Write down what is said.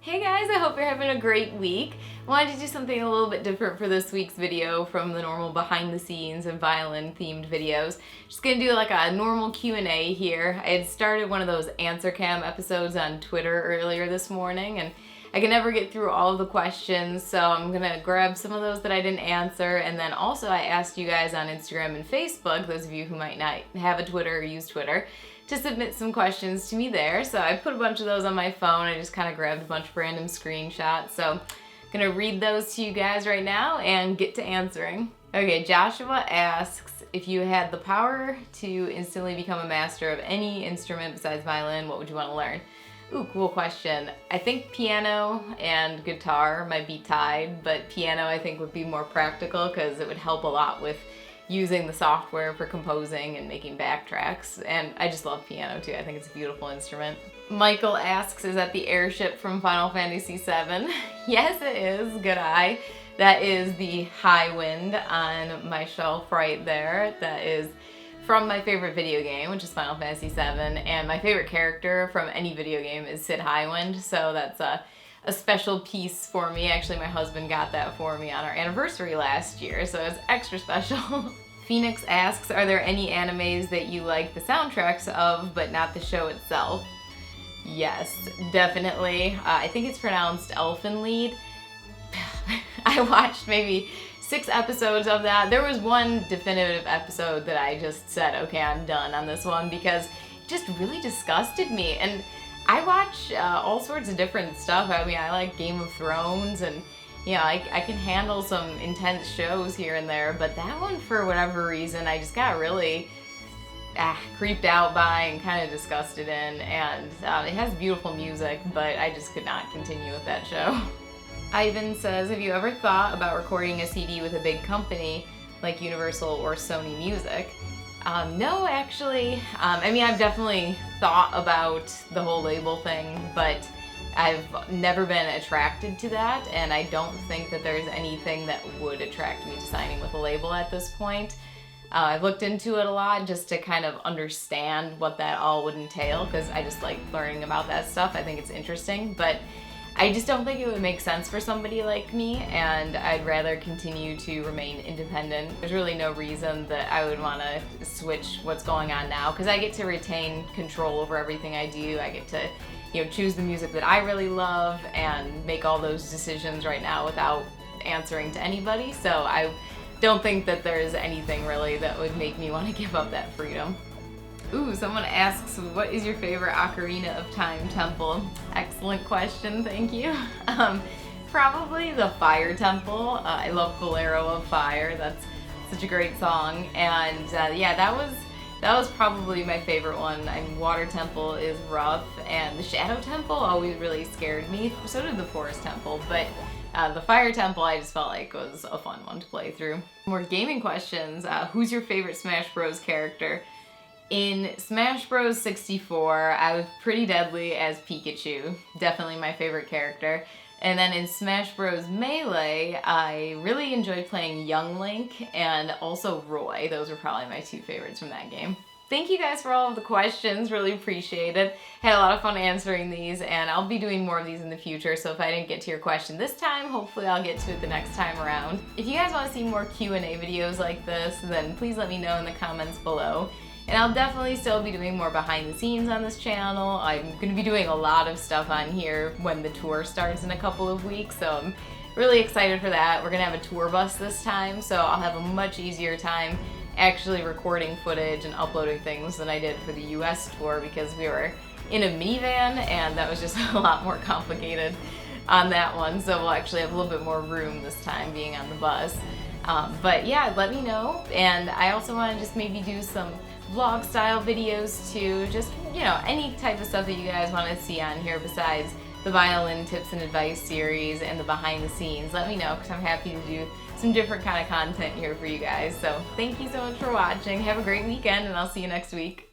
Hey guys, I hope you're having a great week. I wanted to do something a little bit different for this week's video from the normal behind the scenes and violin themed videos. Just gonna do like a normal Q&A here. I had started one of those answer cam episodes on Twitter earlier this morning and I can never get through all of the questions, so I'm gonna grab some of those that I didn't answer, and then also I asked you guys on Instagram and Facebook, those of you who might not have a Twitter or use Twitter, to submit some questions to me there. So I put a bunch of those on my phone. I just kind of grabbed a bunch of random screenshots. So I'm gonna read those to you guys right now and get to answering. Okay, Joshua asks, if you had the power to instantly become a master of any instrument besides violin, what would you want to learn? Ooh, cool question. I think piano and guitar might be tied, but piano I think would be more practical because it would help a lot with using the software for composing and making backtracks. And I just love piano too. I think it's a beautiful instrument. Michael asks, is that the airship from Final Fantasy VII? Yes, it is. Good eye. That is the high wind on my shelf right there. That is from my favorite video game, which is Final Fantasy VII, and my favorite character from any video game is Sid Highwind, so that's a special piece for me. Actually, my husband got that for me on our anniversary last year, so it's extra special. Phoenix asks, are there any animes that you like the soundtracks of, but not the show itself? Yes, definitely. I think it's pronounced Elfenlied. I watched maybe 6 episodes of that. There was one definitive episode that I just said, okay, I'm done on this one because it just really disgusted me. And I watch all sorts of different stuff. I mean, I like Game of Thrones and, you know, I can handle some intense shows here and there, but that one, for whatever reason, I just got really creeped out by and kind of disgusted in. And it has beautiful music, but I just could not continue with that show. Ivan says, have you ever thought about recording a CD with a big company like Universal or Sony Music? No, actually. I mean, I've definitely thought about the whole label thing, but I've never been attracted to that, and I don't think that there's anything that would attract me to signing with a label at this point. I've looked into it a lot just to kind of understand what that all would entail, because I just like learning about that stuff. I think it's interesting, but I just don't think it would make sense for somebody like me, and I'd rather continue to remain independent. There's really no reason that I would want to switch what's going on now, because I get to retain control over everything I do. I get to, you know, choose the music that I really love and make all those decisions right now without answering to anybody. So I don't think that there's anything really that would make me want to give up that freedom. Ooh, someone asks, what is your favorite Ocarina of Time temple? Excellent question, thank you. Probably the Fire Temple. I love Bolero of Fire. That's such a great song. And yeah, that was probably my favorite one. I mean, Water Temple is rough, and the Shadow Temple always really scared me. So did the Forest Temple, but the Fire Temple I just felt like was a fun one to play through. More gaming questions. Who's your favorite Smash Bros. Character? In Smash Bros. 64, I was pretty deadly as Pikachu, definitely my favorite character. And then in Smash Bros. Melee, I really enjoyed playing Young Link and also Roy. Those were probably my 2 favorites from that game. Thank you guys for all of the questions, really appreciate it. Had a lot of fun answering these, and I'll be doing more of these in the future, so if I didn't get to your question this time, hopefully I'll get to it the next time around. If you guys want to see more Q&A videos like this, then please let me know in the comments below. And I'll definitely still be doing more behind the scenes on this channel. I'm going to be doing a lot of stuff on here when the tour starts in a couple of weeks, so I'm really excited for that. We're going to have a tour bus this time, so I'll have a much easier time actually recording footage and uploading things than I did for the US tour, because we were in a minivan and that was just a lot more complicated on that one, so we'll actually have a little bit more room this time being on the bus. But yeah, let me know, and I also want to just maybe do some vlog style videos too, just, you know, any type of stuff that you guys want to see on here besides the violin tips and advice series and the behind the scenes. Let me know, because I'm happy to do some different kind of content here for you guys. So thank you so much for watching. Have a great weekend, and I'll see you next week.